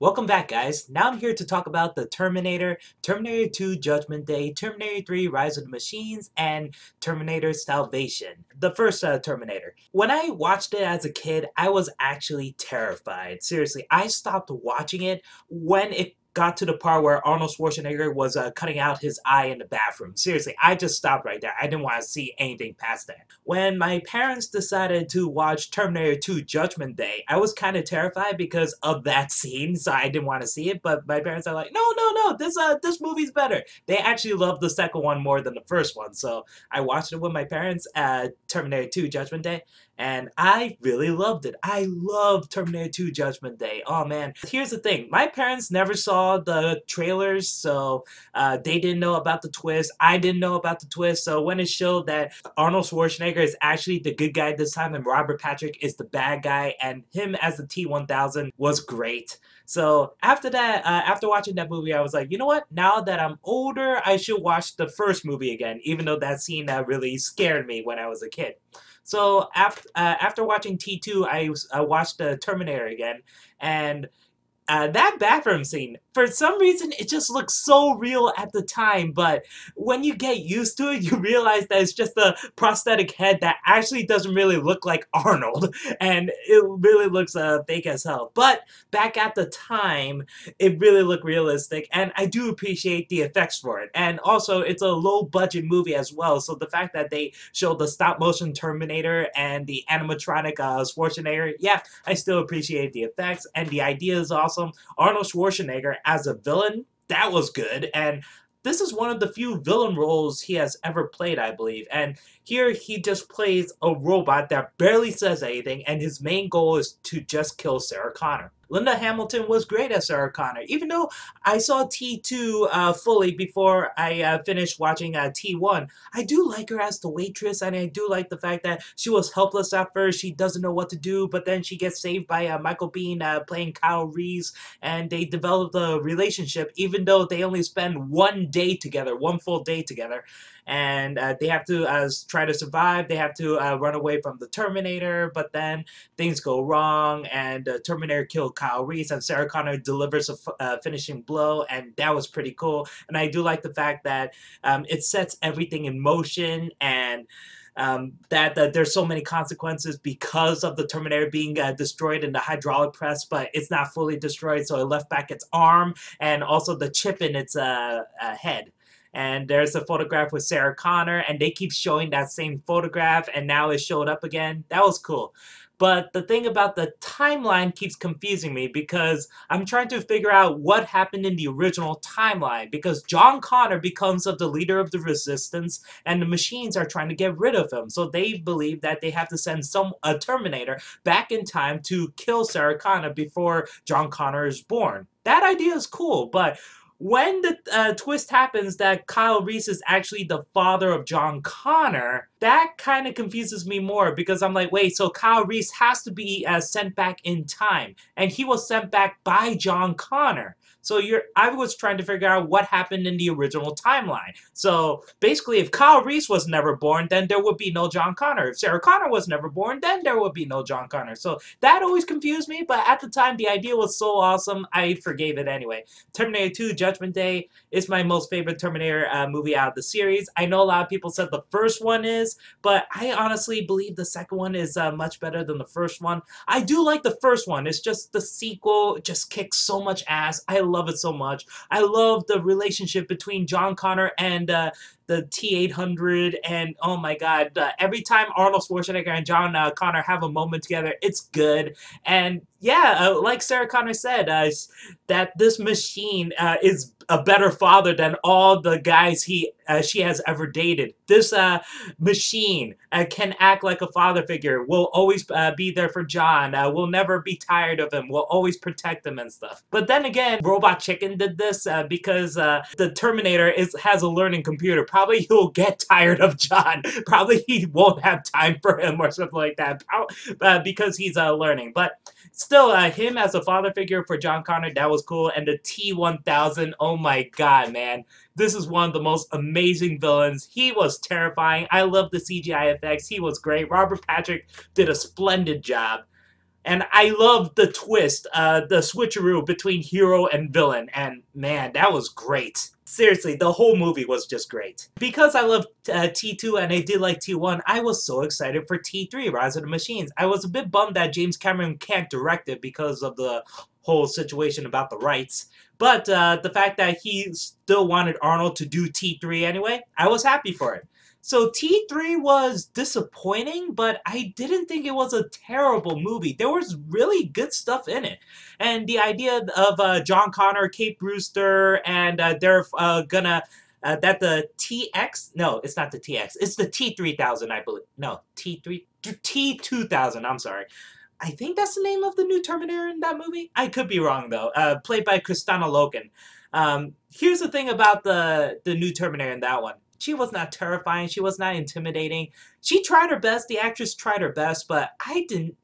Welcome back, guys. Now I'm here to talk about the Terminator, Terminator 2 Judgment Day, Terminator 3 Rise of the Machines, and Terminator Salvation. The first Terminator. When I watched it as a kid, I was actually terrified. Seriously, I stopped watching it when it got to the part where Arnold Schwarzenegger was cutting out his eye in the bathroom. Seriously, I just stopped right there. I didn't want to see anything past that. When my parents decided to watch Terminator 2 Judgment Day, I was kind of terrified because of that scene, so I didn't want to see it, but my parents are like, no, no, no, this movie's better. They actually loved the second one more than the first one, so I watched it with my parents, Terminator 2 Judgment Day, and I really loved it. I love Terminator 2 Judgment Day. Oh man. Here's the thing. My parents never saw the trailers, so they didn't know about the twist. I didn't know about the twist, so when it showed that Arnold Schwarzenegger is actually the good guy this time and Robert Patrick is the bad guy, and him as the T-1000 was great. So after that, after watching that movie, I was like, you know what? Now that I'm older, I should watch the first movie again, even though that scene really scared me when I was a kid. So after watching T2, I watched Terminator again, and that bathroom scene, for some reason, it just looks so real at the time, but when you get used to it, you realize that it's just a prosthetic head that actually doesn't really look like Arnold, and it really looks fake as hell. But back at the time, it really looked realistic, and I do appreciate the effects for it. And also, it's a low-budget movie as well, so the fact that they showed the stop-motion Terminator and the animatronic Schwarzenegger, yeah, I still appreciate the effects, and the idea is awesome. Arnold Schwarzenegger as a villain, that was good, and this is one of the few villain roles he has ever played, I believe. And here he just plays a robot that barely says anything, and his main goal is to just kill Sarah Connor. Linda Hamilton was great as Sarah Connor, even though I saw T2 fully before I finished watching T1. I do like her as the waitress, and I do like the fact that she was helpless at first. She doesn't know what to do, but then she gets saved by Michael Biehn playing Kyle Reese, and they develop a relationship, even though they only spend one day together, one full day together. And they have to try to survive. They have to run away from the Terminator, but then things go wrong, and the Terminator kills Kyle Reese, and Sarah Connor delivers a finishing blow, and that was pretty cool. And I do like the fact that it sets everything in motion, and that there's so many consequences because of the Terminator being destroyed in the hydraulic press, but it's not fully destroyed, so it left back its arm and also the chip in its head. And there's a photograph with Sarah Connor, and they keep showing that same photograph, and now it showed up again. That was cool. But the thing about the timeline keeps confusing me because I'm trying to figure out what happened in the original timeline, because John Connor becomes the leader of the resistance and the machines are trying to get rid of him. So they believe that they have to send a Terminator back in time to kill Sarah Connor before John Connor is born. That idea is cool, but when the twist happens that Kyle Reese is actually the father of John Connor, that kind of confuses me more, because I'm like, wait, so Kyle Reese has to be sent back in time, and he was sent back by John Connor. So I was trying to figure out what happened in the original timeline. So basically, if Kyle Reese was never born, then there would be no John Connor. If Sarah Connor was never born, then there would be no John Connor. So that always confused me, but at the time, the idea was so awesome, I forgave it anyway. Terminator 2 Judgment Day is my most favorite Terminator movie out of the series. I know a lot of people said the first one is, but I honestly believe the second one is much better than the first one. I do like the first one. It's just the sequel just kicks so much ass. I love it so much. I love the relationship between John Connor and the T-800, and oh my god, every time Arnold Schwarzenegger and John Connor have a moment together, it's good. And yeah, like Sarah Connor said, that this machine is a better father than all the guys she has ever dated. This machine can act like a father figure, will always be there for John, will never be tired of him, will always protect him and stuff. But then again, Robot Chicken did this because the Terminator has a learning computer. Probably he'll get tired of John. Probably he won't have time for him or something like that because he's learning. But still, him as a father figure for John Connor, that was cool. And the T-1000, oh my god, man. This is one of the most amazing villains. He was terrifying. I love the CGI effects. He was great. Robert Patrick did a splendid job. And I love the twist, the switcheroo between hero and villain. And man, that was great. Seriously, the whole movie was just great. Because I love T2 and I did like T1, I was so excited for T3, Rise of the Machines. I was a bit bummed that James Cameron can't direct it because of the whole situation about the rights. But the fact that he still wanted Arnold to do T3 anyway, I was happy for it. So T3 was disappointing, but I didn't think it was a terrible movie. There was really good stuff in it. And the idea of John Connor, Kate Brewster, and they're gonna... that the TX... No, it's not the TX. It's the T3000, I believe. No, T2000, I'm sorry. I think that's the name of the new Terminator in that movie. I could be wrong, though. Played by Kristanna Loken. Here's the thing about the new Terminator in that one. She was not terrifying. She was not intimidating. She tried her best. The actress tried her best, but I didn't.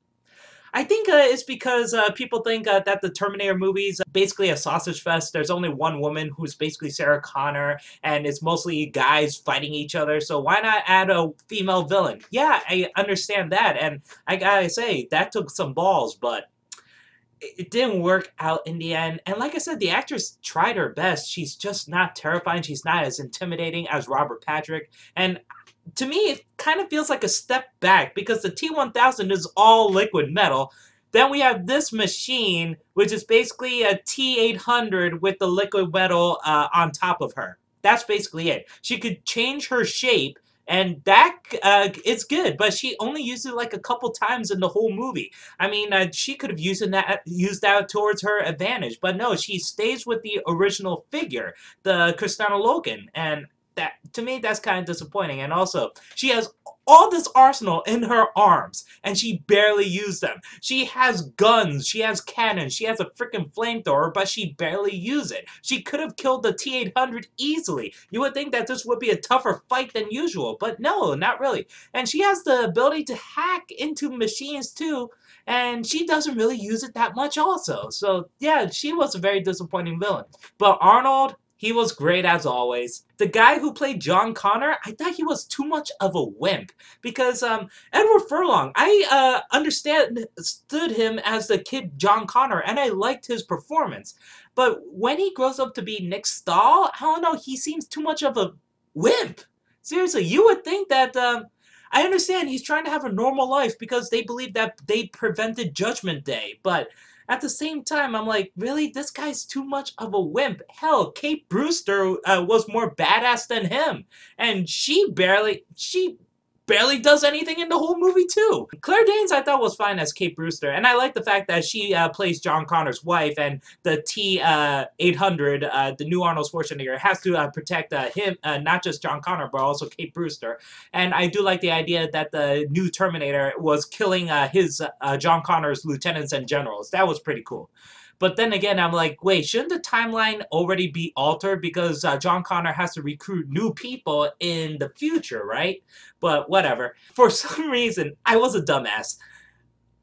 I think it's because people think that the Terminator movies basically a sausage fest. There's only one woman who's basically Sarah Connor, and it's mostly guys fighting each other. So why not add a female villain? Yeah, I understand that, and I gotta say that took some balls, but it didn't work out in the end. And like I said, the actress tried her best. She's just not terrifying. She's not as intimidating as Robert Patrick. And to me, it kind of feels like a step back because the T1000 is all liquid metal. Then we have this machine, which is basically a T800 with the liquid metal on top of her. That's basically it. She could change her shape, and that it's good, but she only used it like a couple times in the whole movie. I mean, she could have used that towards her advantage, but no, she stays with the original figure, the Kristanna Loken, and that to me that's kind of disappointing. And also, she has all this arsenal in her arms, and she barely used them. She has guns, she has cannons, she has a freaking flamethrower, but she barely used it. She could have killed the T-800 easily. You would think that this would be a tougher fight than usual, but no, not really. And she has the ability to hack into machines too, and she doesn't really use it that much also. So yeah, she was a very disappointing villain. But Arnold, he was great as always. The guy who played John Connor, I thought he was too much of a wimp. Because Edward Furlong, I understood him as the kid John Connor, and I liked his performance. But when he grows up to be Nick Stahl, I don't know, he seems too much of a wimp. Seriously, you would think that... I understand he's trying to have a normal life because they believe that they prevented Judgment Day, but... At the same time, I'm like, really? This guy's too much of a wimp. Hell, Kate Brewster was more badass than him. And she barely does anything in the whole movie, too. Claire Danes, I thought, was fine as Kate Brewster. And I like the fact that she plays John Connor's wife, and the T-800, the new Arnold Schwarzenegger, has to protect him, not just John Connor, but also Kate Brewster. And I do like the idea that the new Terminator was killing his John Connor's lieutenants and generals. That was pretty cool. But then again, I'm like, wait, shouldn't the timeline already be altered? Because John Connor has to recruit new people in the future, right? But whatever. For some reason, I was a dumbass.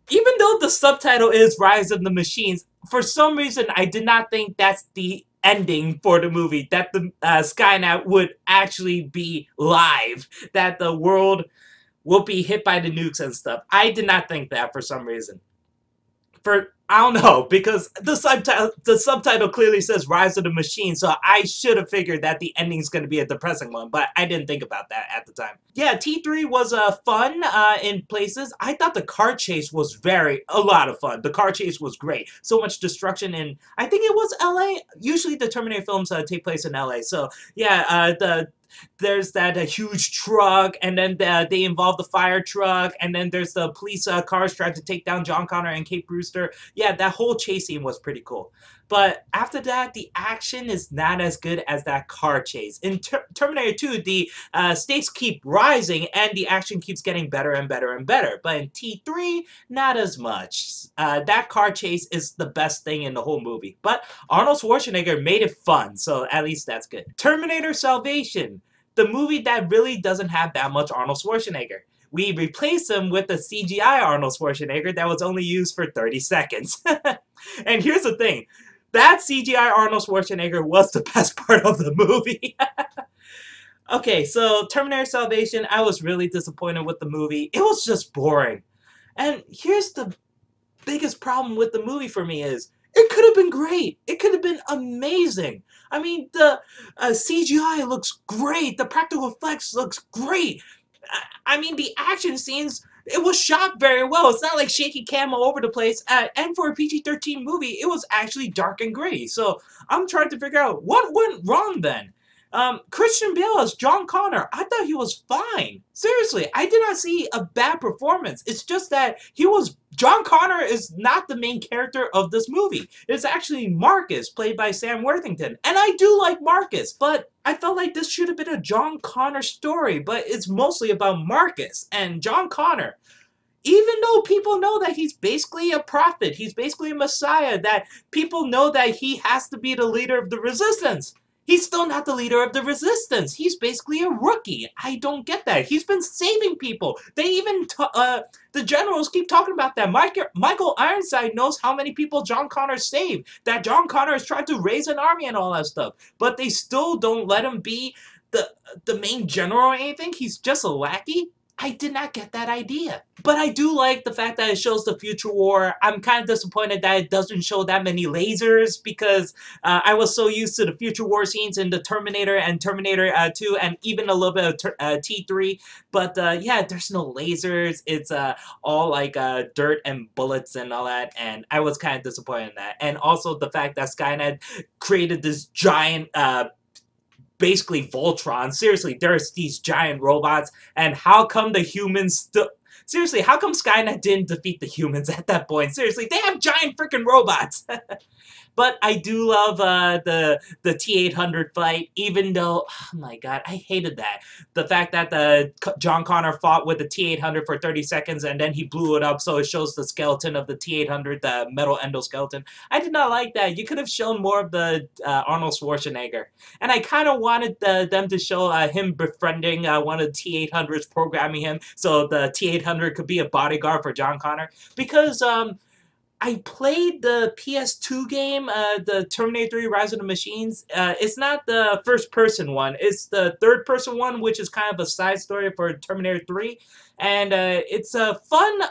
Even though the subtitle is Rise of the Machines, for some reason, I did not think that's the ending for the movie. That the Skynet would actually be live. That the world will be hit by the nukes and stuff. I did not think that for some reason. I don't know, because the subtitle clearly says Rise of the Machine, so I should have figured that the ending's going to be a depressing one, but I didn't think about that at the time. Yeah, T3 was fun in places. I thought the car chase was a lot of fun. The car chase was great. So much destruction in, I think it was LA? Usually the Terminator films take place in LA, so yeah, there's that huge truck, and then they involve the fire truck, and then there's the police cars trying to take down John Connor and Kate Brewster. Yeah, that whole chase scene was pretty cool. But after that, the action is not as good as that car chase. In Terminator 2, the stakes keep rising, and the action keeps getting better and better and better. But in T3, not as much. That car chase is the best thing in the whole movie. But Arnold Schwarzenegger made it fun, so at least that's good. Terminator Salvation, the movie that really doesn't have that much Arnold Schwarzenegger. We replaced him with a CGI Arnold Schwarzenegger that was only used for 30 seconds. And here's the thing. That CGI Arnold Schwarzenegger was the best part of the movie. Okay, so Terminator Salvation, I was really disappointed with the movie. It was just boring. And here's the biggest problem with the movie for me is it could have been great. It could have been amazing. I mean, the CGI looks great. The practical effects looks great. I mean, the action scenes, it was shot very well. It's not like shaky cam all over the place. And for a PG-13 movie, it was actually dark and gritty. So I'm trying to figure out what went wrong then. Christian Bale as John Connor, I thought he was fine. Seriously, I did not see a bad performance. It's just that John Connor is not the main character of this movie. It's actually Marcus, played by Sam Worthington. And I do like Marcus, but I felt like this should have been a John Connor story, but it's mostly about Marcus and John Connor. Even though people know that he's basically a prophet, he's basically a messiah, that people know that he has to be the leader of the resistance. He's still not the leader of the resistance. He's basically a rookie. I don't get that. He's been saving people. They even, the generals keep talking about that. Michael Ironside knows how many people John Connor saved. That John Connor has tried to raise an army and all that stuff. But they still don't let him be the main general or anything. He's just a lackey. I did not get that idea. But I do like the fact that it shows the future war. I'm kind of disappointed that it doesn't show that many lasers because I was so used to the future war scenes in the Terminator and Terminator 2 and even a little bit of T3. But yeah, there's no lasers. It's all like dirt and bullets and all that. And I was kind of disappointed in that. And also the fact that Skynet created this giant basically Voltron. Seriously, there's these giant robots, and how come the humans still... Seriously, how come Skynet didn't defeat the humans at that point? Seriously, they have giant freaking robots! But I do love the T-800 fight, even though, oh my god, I hated that. The fact that John Connor fought with the T-800 for 30 seconds and then he blew it up so it shows the skeleton of the T-800, the metal endoskeleton. I did not like that. You could have shown more of the Arnold Schwarzenegger. And I kind of wanted them to show him befriending one of the T-800s, programming him so the T-800 could be a bodyguard for John Connor. Because, I played the PS2 game, the Terminator 3 Rise of the Machines. It's not the first-person one. It's the third-person one, which is kind of a side story for Terminator 3. And it's a fun...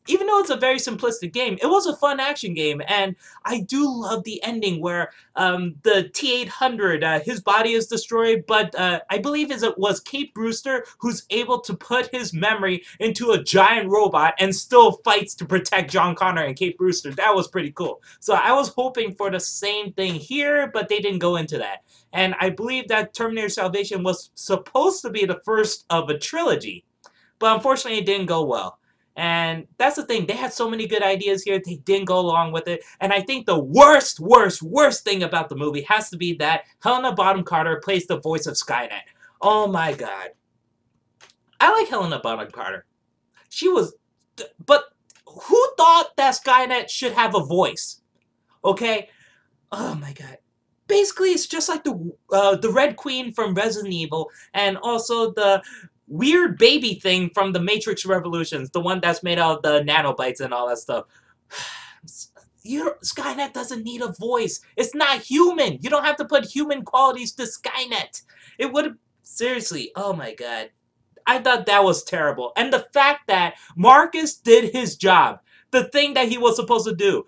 even though it's a very simplistic game, it was a fun action game. And I do love the ending where the T-800, his body is destroyed, but I believe it was Kate Brewster who's able to put his memory into a giant robot and still fights to protect John Connor and Kate Brewster. That was pretty cool. So I was hoping for the same thing here, but they didn't go into that. And I believe that Terminator Salvation was supposed to be the first of a trilogy, but unfortunately it didn't go well. And that's the thing. They had so many good ideas here. They didn't go along with it. And I think the worst thing about the movie has to be that Helena Bonham Carter plays the voice of Skynet. Oh my god. I like Helena Bonham Carter. She was... But who thought that Skynet should have a voice? Okay? Oh my god. Basically, it's just like the Red Queen from Resident Evil and also the weird baby thing from the Matrix Revolutions, the one that's made out of the nanobites and all that stuff. Skynet doesn't need a voice. It's not human. You don't have to put human qualities to Skynet. It would have... Seriously, oh my god. I thought that was terrible. And the fact that Marcus did his job, the thing that he was supposed to do,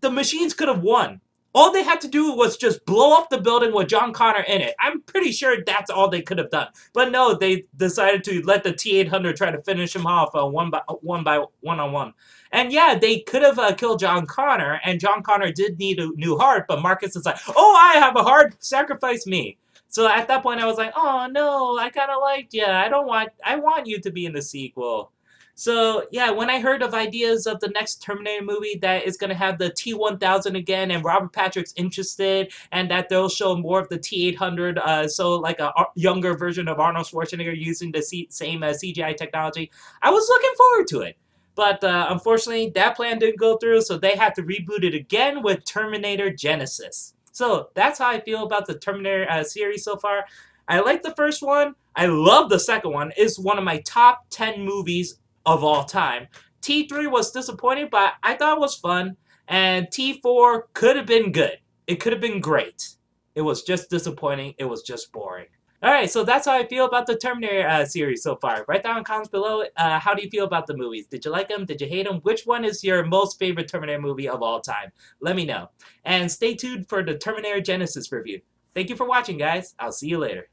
the machines could have won. All they had to do was just blow up the building with John Connor in it. I'm pretty sure that's all they could have done. But no, they decided to let the T-800 try to finish him off one-on-one. And yeah, they could have killed John Connor, and John Connor did need a new heart, but Marcus is like, oh, I have a heart, sacrifice me. So at that point I was like, oh no, I kind of liked you. I want you to be in the sequel. So, yeah, when I heard of ideas of the next Terminator movie that is going to have the T-1000 again and Robert Patrick's interested and that they'll show more of the T-800, so like a younger version of Arnold Schwarzenegger using the same CGI technology, I was looking forward to it. But unfortunately, that plan didn't go through, so they had to reboot it again with Terminator Genisys. So, that's how I feel about the Terminator series so far. I like the first one. I love the second one. It's one of my top 10 movies of all time. T3 was disappointing, but I thought it was fun. And T4 could have been good. It could have been great. It was just disappointing. It was just boring. Alright, so that's how I feel about the Terminator series so far. Write down in the comments below, how do you feel about the movies? Did you like them? Did you hate them? Which one is your most favorite Terminator movie of all time? Let me know. And stay tuned for the Terminator Genisys review. Thank you for watching, guys. I'll see you later.